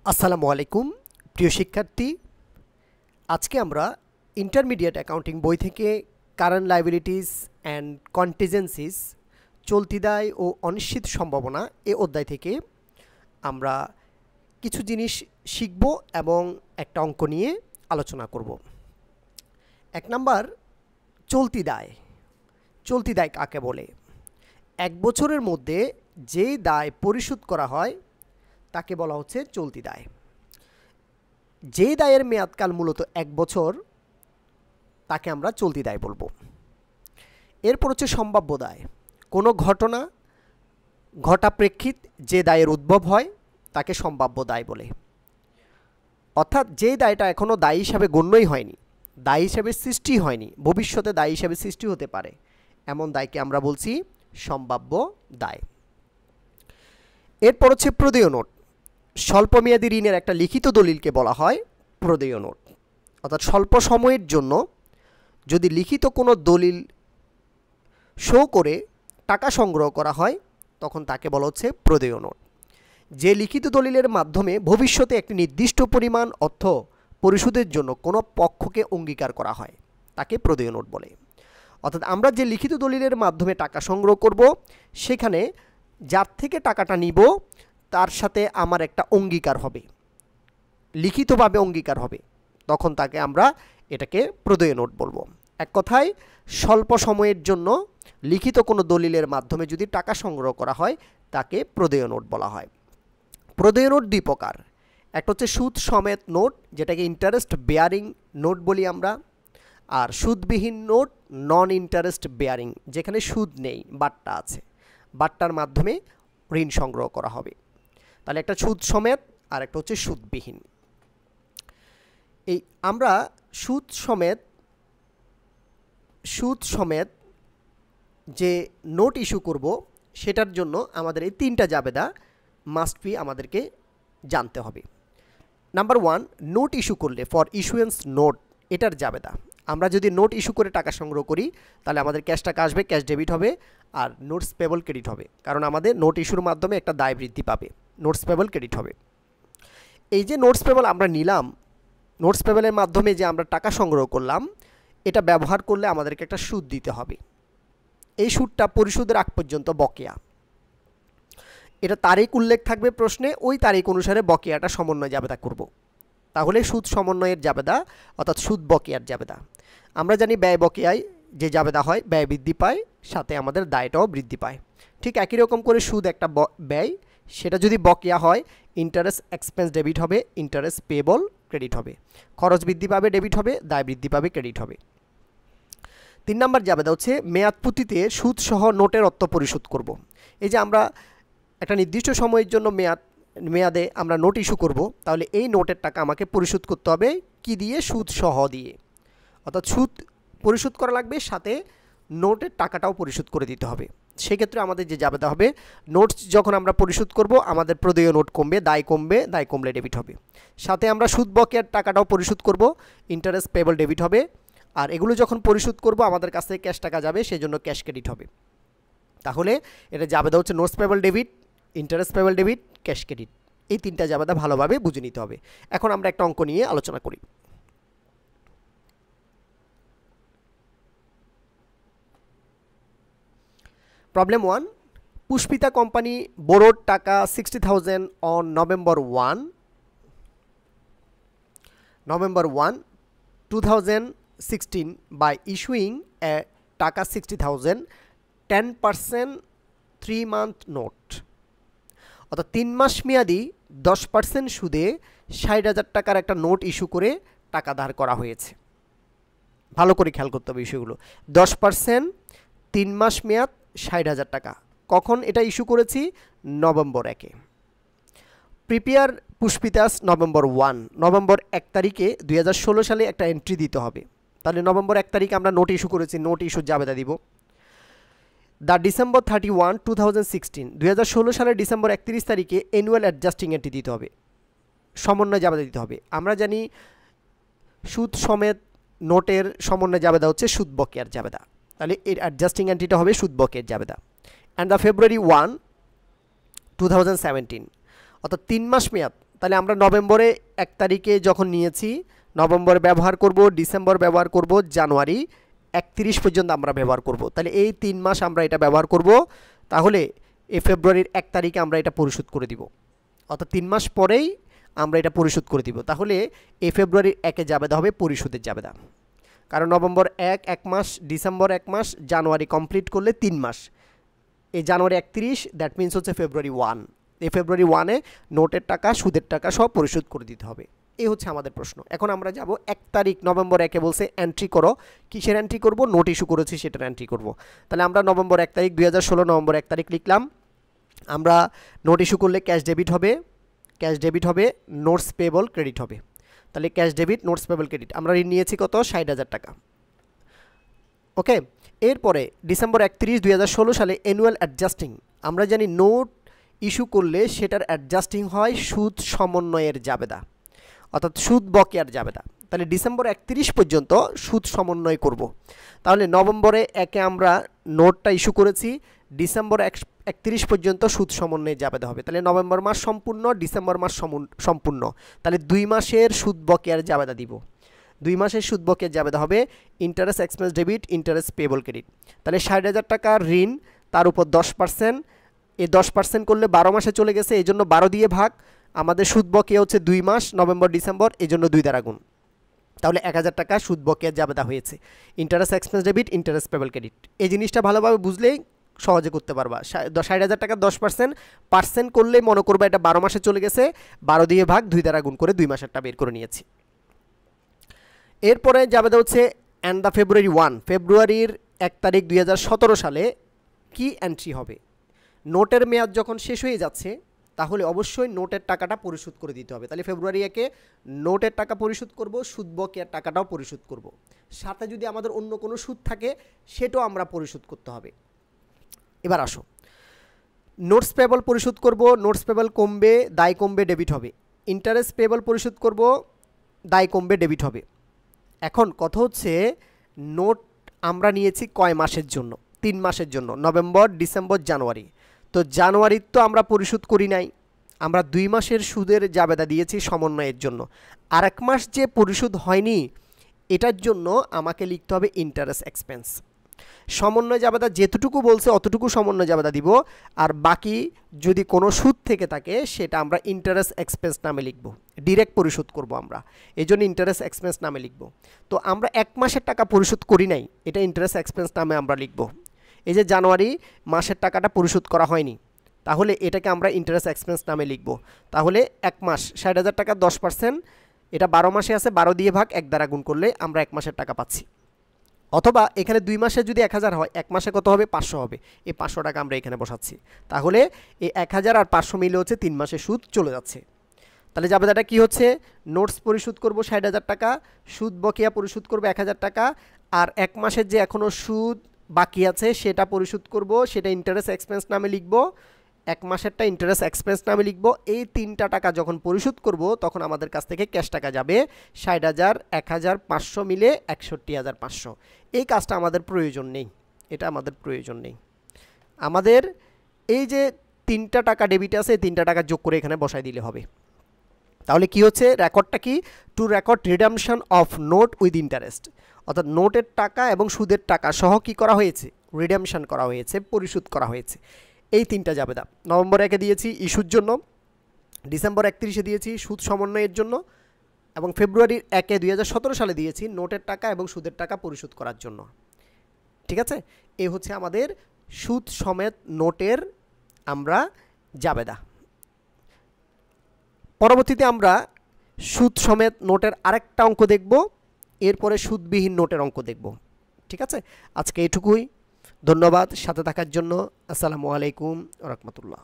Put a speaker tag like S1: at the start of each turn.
S1: আসসালামু আলাইকুম প্রিয় শিক্ষার্থী, আজকে আমরা ইন্টারমিডিয়েট অ্যাকাউন্টিং বই থেকে কারেন্ট লায়াবিলিটিস অ্যান্ড কন্টিজেন্সিস চলতি দায় ও অনিশ্চিত সম্ভাবনা এ অধ্যায় থেকে আমরা কিছু জিনিস শিখব এবং একটা অঙ্ক নিয়ে আলোচনা করব। 1 নাম্বার, চলতি দায়। চলতি দায় কাকে বলে? 1 বছরের মধ্যে যে দায় পরিশোধ করা হয় তাকে বলা হচ্ছে চলতি দায়। যে দায়ের মেয়াদকাল মূলত 1 বছর তাকে আমরা চলতি দায় বলবো। এরপর হচ্ছে সম্ভাব্য দায়। কোনো ঘটনা ঘটা প্রেক্ষিত যে দায়ের উদ্ভব হয় তাকে সম্ভাব্য দায় বলে। অর্থাৎ যে দায়টা এখনও দায়ী হিসাবে গণ্যই হয়নি, দায়ী হিসাবে সৃষ্টি হয়নি, ভবিষ্যতে দায়ী হিসাবে সৃষ্টি হতে পারে, এমন দায়কে আমরা বলছি সম্ভাব্য দায়। এরপর হচ্ছে প্রদেয় নোট। স্বল্পমেয়াদী ঋণের একটা লিখিত দলিলকে বলা হয় প্রদেয় নোট। অর্থাৎ স্বল্প সময়ের জন্য যদি লিখিত কোনো দলিল শো করে টাকা সংগ্রহ করা হয় তখন তাকে বলা হচ্ছে প্রদেয় নোট। যে লিখিত দলিলের মাধ্যমে ভবিষ্যতে একটি নির্দিষ্ট পরিমাণ অর্থ পরিশোধের জন্য কোনো পক্ষকে অঙ্গীকার করা হয় তাকে প্রদেয় নোট বলে। অর্থাৎ আমরা যে লিখিত দলিলের মাধ্যমে টাকা সংগ্রহ করব, সেখানে যার থেকে টাকাটা নিব তার সাথে আমার একটা অঙ্গীকার হবে, লিখিতভাবে অঙ্গীকার হবে, তখন তাকে আমরা এটাকে প্রদেয় নোট বলবো। এক কথায় স্বল্প সময়ের জন্য লিখিত কোনো দলিলের মাধ্যমে যদি টাকা সংগ্রহ করা হয় তাকে প্রদেয় নোট বলা হয়। প্রদেয় নোট 2 প্রকার। একটা হচ্ছে সুদ সমেত নোট, যেটাকে ইন্টারেস্ট বেয়ারিং নোট বলি আমরা, আর সুদবিহীন নোট নন ইন্টারেস্ট বেয়ারিং, যেখানে সুদ নেই, বাট্টা আছে, বাট্টার মাধ্যমে ঋণ সংগ্রহ করা হবে। তাহলে একটা সুদ সমেত আর একটা হচ্ছে সুদবিহীন। এই আমরা সুদ সমেত যে নোট ইস্যু করব সেটার জন্য আমাদের এই 3টা জাবেদা মাস্ট বি আমাদেরকে জানতে হবে। নাম্বার 1, নোট ইস্যু করলে ফর ইস্যুয়েন্স নোট, এটার জাবেদা। আমরা যদি নোট ইস্যু করে টাকা সংগ্রহ করি তাহলে আমাদের ক্যাশ টাকা আসবে, ক্যাশ ডেবিট হবে, আর নোটস পেবল ক্রেডিট হবে, কারণ আমাদের নোট ইস্যুর মাধ্যমে একটা দায় বৃদ্ধি পাবে, নোটস পেবল ক্রেডিট হবে। এই যে নোটস পেবল আমরা নিলাম, নোটস পেবলের মাধ্যমে যে আমরা টাকা সংগ্রহ করলাম, এটা ব্যবহার করলে আমাদেরকে একটা সুদ দিতে হবে। এই সুদটা পরিশোধের আগ পর্যন্ত বকেয়া। এটা তারিখ উল্লেখ থাকবে প্রশ্নে, ওই তারিখ অনুসারে বকেয়াটা সমন্বয় জাবেদা করব। তাহলে সুদ সমন্বয়ের জাবেদা অর্থাৎ সুদ বকেয়ার জাবেদা। আমরা জানি ব্যয় বকেয়ায় যে জাবেদা হয় ব্যয় বৃদ্ধি পায়, সাথে আমাদের দায়টাও বৃদ্ধি পায়। ঠিক একই রকম করে সুদ একটা ব্যয়, সেটা যদি বকেয়া হয় ইন্টারেস্ট এক্সপেন্স ডেবিট হবে, ইন্টারেস্ট পেবল ক্রেডিট হবে, খরচ বৃদ্ধি পাবে ডেবিট হবে, দায় বৃদ্ধি পাবে ক্রেডিট হবে। 3 নম্বর জাবেদা হচ্ছে মেয়াদপুঁতিতে সুদ সহ নোটের অর্থ পরিশোধ করব। এই যে আমরা একটা নির্দিষ্ট সময়ের জন্য মেয়াদে আমরা নোট ইস্যু করব, তাহলে এই নোটের টাকা আমাকে পরিশোধ করতে হবে কি দিয়ে? সুদ সহ দিয়ে। অর্থাৎ সুদ পরিশোধ করা লাগবে, সাথে নোটের টাকাটাও পরিশোধ করে দিতে হবে। সেক্ষেত্রে আমাদের যে জাবেদা হবে, নোটস যখন আমরা পরিশোধ করব আমাদের প্রদেয় নোট কমবে, দায় কমলে ডেবিট হবে, সাথে আমরা সুদ বকেয়ার টাকাটাও পরিশোধ করব, ইন্টারেস্ট পেবল ডেবিট হবে, আর এগুলো যখন পরিশোধ করব আমাদের কাছ থেকে ক্যাশ টাকা যাবে, সেই জন্য ক্যাশ ক্রেডিট হবে। তাহলে এটা জাবেদা হচ্ছে notes payable debit, interest payable debit, cash credit. এই 3টা জাবেদা ভালোভাবে বুঝে নিতে হবে। এখন আমরা একটা অঙ্ক নিয়ে আলোচনা করি। প্রবলেম 1, পুষ্পিতা কোম্পানি borrowed টাকা 60,000 on November 1, 2016 by issuing a টাকা 60,000 10% 3-month নোট। অর্থাৎ 3 মাস মেয়াদি 10% সুদে 60,000 টাকার একটা নোট ইস্যু করে টাকা ধার করা হয়েছে। ভালো করে খেয়াল করতে হবে বিষয়গুলো। 10%, 3 মাস মেয়াদ, 60,000 টাকা। কখন এটা ইস্যু করেছি? নভেম্বর 1-এ। প্রিপেয়ার পুষ্পিতাস নভেম্বর 1 তারিখে 2016 সালে একটা এন্ট্রি দিতে হবে। তাহলে নভেম্বর 1 তারিখে আমরা নোট ইস্যু করেছি, নোট ইস্যুর জাবেদা দিব। দ্য ডিসেম্বর 31, 2016, 2016 সালের ডিসেম্বর 31 তারিখে অ্যানুয়াল অ্যাডজাস্টিং এন্ট্রি দিতে হবে, সমন্বয় জাবেদা দিতে হবে। আমরা জানি সুদ সমেত নোটের সমন্বয় জাবেদা হচ্ছে সুদ বকেয়ার জাবেদা, তাহলে এর অ্যাডজাস্টিং এন্ট্রিটা হবে সুদ বকেয়ার জাবেদা। অ্যান্ড দ্য ফেব্রুয়ারি 1, 2017, অর্থাৎ 3 মাস মেয়াদ তাহলে আমরা নভেম্বরে 1 তারিখে যখন নিয়েছি, নভেম্বর ব্যবহার করব, ডিসেম্বর ব্যবহার করব, জানুয়ারি 31 পর্যন্ত আমরা ব্যবহার করব। তাহলে এই 3 মাস আমরা এটা ব্যবহার করব। তাহলে এই ফেব্রুয়ারির 1 তারিখে আমরা এটা পরিশোধ করে দিব, অর্থাৎ 3 মাস পরেই আমরা এটা পরিশোধ করে দিব। তাহলে এই ফেব্রুয়ারির 1-এ জাবেদা হবে পরিশোধের জাবেদা, কারণ নভেম্বর 1 মাস, ডিসেম্বর 1 মাস, জানুয়ারি কমপ্লিট করলে 3 মাস, এই জানুয়ারি 31, দ্যাট মিনস হচ্ছে ফেব্রুয়ারি 1। এই ফেব্রুয়ারি 1-এ নোটের টাকা, সুদের টাকা সব পরিশোধ করে দিতে হবে। এই হচ্ছে আমাদের প্রশ্ন। এখন আমরা যাব 1 তারিখ, নভেম্বর 1-এ বলছে এন্ট্রি করো। কিসের এন্ট্রি করব? নোট ইস্যু করেছি সেটার এন্ট্রি করব। তাহলে আমরা নভেম্বর 1 তারিখ 2016 নভেম্বর 1 তারিখ লিখলাম। আমরা নোট ইস্যু করলে ক্যাশ ডেবিট হবে, ক্যাশ ডেবিট হবে, নোটস পেবল ক্রেডিট হবে। তাহলে cash debit, notes payable credit. আমরা ঋণ নিয়েছি কত? 60,000 টাকা। ওকে, এরপরে ডিসেম্বর 31, 2016 সালে অ্যানুয়াল অ্যাডজাস্টিং। আমরা জানি নোট ইস্যু করলে সেটার অ্যাডজাস্টিং হয় সুদ সমন্বয়ের জাবেদা, অর্থাৎ সুদ বকেয়ার জাবেদা। তাহলে ডিসেম্বর 31 পর্যন্ত সুদ সমন্বয় করব। তাহলে নভেম্বরে 1-এ আমরা নোটটা ইস্যু করেছি, ডিসেম্বর 31 পর্যন্ত সুদ সমন্বয়ে জাবেদা হবে। তাহলে নভেম্বর মাস সম্পূর্ণ, ডিসেম্বর মাস সম্পূর্ণ। তাহলে 2 মাসের সুদ বকেয়ার জাবেদা দিব। 2 মাসের সুদ বকেয়ার জাবেদা হবে interest expense debit, interest payable credit. তাহলে 60,000 টাকার ঋণ, তার উপর 10%, এই 10% করলে 12 মাসে চলে গেছে, এই জন্য 12 দিয়ে ভাগ। আমাদের সুদ বকেয়া হচ্ছে 2 মাস, নভেম্বর ডিসেম্বর, এই জন্য 2 দ্বারা গুণ। তাহলে 1000 টাকা সুদ বকেয়ার জাবেদা হয়েছে। Interest expense debit, interest payable credit. এই জিনিসটা ভালোভাবে বুঝলেই সহজে করতে পারবা। 60,000 টাকা 10% করলে মনে করবা এটা 12 মাসে চলে গেছে, 12 দিয়ে ভাগ, 2 দ্বারা গুণ করে 2 মাসেরটা বের করে নিয়েছি। এরপরে জাবেদা হচ্ছে অ্যান্ড দ্য ফেব্রুয়ারি 1, ফেব্রুয়ারির 1 তারিখ 2017 সালে কি এন্ট্রি হবে? নোটের মেয়াদ যখন শেষ হয়ে যাচ্ছে, তাহলে অবশ্যই নোটের টাকাটা পরিশোধ করে দিতে হবে। তাহলে ফেব্রুয়ারি 1-এ নোটের টাকা পরিশোধ করব, সুদ বকেয়ার টাকাটাও পরিশোধ করব, সাথে যদি আমাদের অন্য কোনো সুদ থাকে সেটাও আমরা পরিশোধ করতে হবে। এবার আসো, নোটস পেবল পরিশোধ করব, নোটস পেবল কমবে, দায় কমবে, ডেবিট হবে। ইন্টারেস্ট পেবল পরিশোধ করব, দায় কমবে, ডেবিট হবে। এখন কথা হচ্ছে নোট আমরা নিয়েছি কয় মাসের জন্য? 3 মাসের জন্য, নভেম্বর, ডিসেম্বর, জানুয়ারি। তো জানুয়ারির তো আমরা পরিশোধ করি নাই, আমরা 2 মাসের সুদের জাবেদা দিয়েছি সমন্বয়ের জন্য। আর 1 মাস যে পরিশোধ হয়নি, এটার জন্য আমাকে লিখতে হবে ইন্টারেস্ট এক্সপেন্স। সমন্বয় জাবেদা যেতটুকু বলছে অতটুকু সমন্বয় জাবেদা দিব, আর বাকি যদি কোনো সুদ থেকে থাকে সেটা আমরা ইন্টারেস্ট এক্সপেন্স নামে লিখব, ডিরেক্ট পরিশোধ করব আমরা, এই জন্য ইন্টারেস্ট এক্সপেন্স নামে লিখব। তো আমরা 1 মাসের টাকা পরিশোধ করি নাই, এটা ইন্টারেস্ট এক্সপেন্স নামে আমরা লিখব। এই যে জানুয়ারি মাসের টাকাটা পরিশোধ করা হয়নি, তাহলে এটাকে আমরা ইন্টারেস্ট এক্সপেন্স নামে লিখব। তাহলে 1 মাস 60,000 টাকা 10%, এটা 12 মাসে আছে, 12 দিয়ে ভাগ 1 দ্বারা গুণ করলে আমরা 1 মাসের টাকা পাচ্ছি। অথবা এখানে 2 মাসে যদি 1000 হয়, 1 মাসে কত হবে? 500 হবে। এই 500 টাকা আমরা এখানে বসাচ্ছি। তাহলে এই 1000 আর 500 মিলে হচ্ছে 3 মাসের সুদ চলে যাচ্ছে। তাহলে জাবেদাটা কি হচ্ছে? নোটস পরিশোধ করব 60,000 টাকা, সুদ বকেয়া পরিশোধ করব 1000 টাকা, আর 1 মাসের যে এখনও সুদ বাকি আছে সেটা পরিশোধ করব, সেটা ইন্টারেস্ট এক্সপেন্স নামে লিখব। 1 মাসেরটা ইন্টারেস্ট এক্সপেন্স নামে লিখব। এই 3টা টাকা যখন পরিশোধ করব তখন আমাদের কাছ থেকে ক্যাশ টাকা যাবে 60,000, 1,000, 500 মিলে 61,500। এই কাজটা আমাদের প্রয়োজন নেই, এটা আমাদের প্রয়োজন নেই। আমাদের এই যে 3টা টাকা ডেবিট আছে, এই 3টা টাকা যোগ করে এখানে বসাই দিলে হবে। তাহলে কি হচ্ছে? রেকর্ডটা কি? Two record redemption of note with interest, অর্থাৎ নোটের টাকা এবং সুদের টাকা সহ কি করা হয়েছে? রিডামশন করা হয়েছে, পরিশোধ করা হয়েছে। এই 3টা জাবেদা নভেম্বর 1-এ দিয়েছি ইস্যুর জন্য, ডিসেম্বর 31-এ দিয়েছি সুদ সমন্বয়ের জন্য, এবং ফেব্রুয়ারির 1-এ 2017 সালে দিয়েছি নোটের টাকা এবং সুদের টাকা পরিশোধ করার জন্য। ঠিক আছে, এই হচ্ছে আমাদের সুদ সমেত নোটের আমরা জাবেদা। পরবর্তীতে আমরা সুদ সমেত নোটের আরেকটা অঙ্ক দেখব, এরপরে সুদবিহীন নোটের অঙ্ক দেখব। ঠিক আছে, আজকে এটুকুই। ধন্যবাদ সাথে থাকার জন্য। আসসালামু আলাইকুম ওয়া রাহমাতুল্লাহ।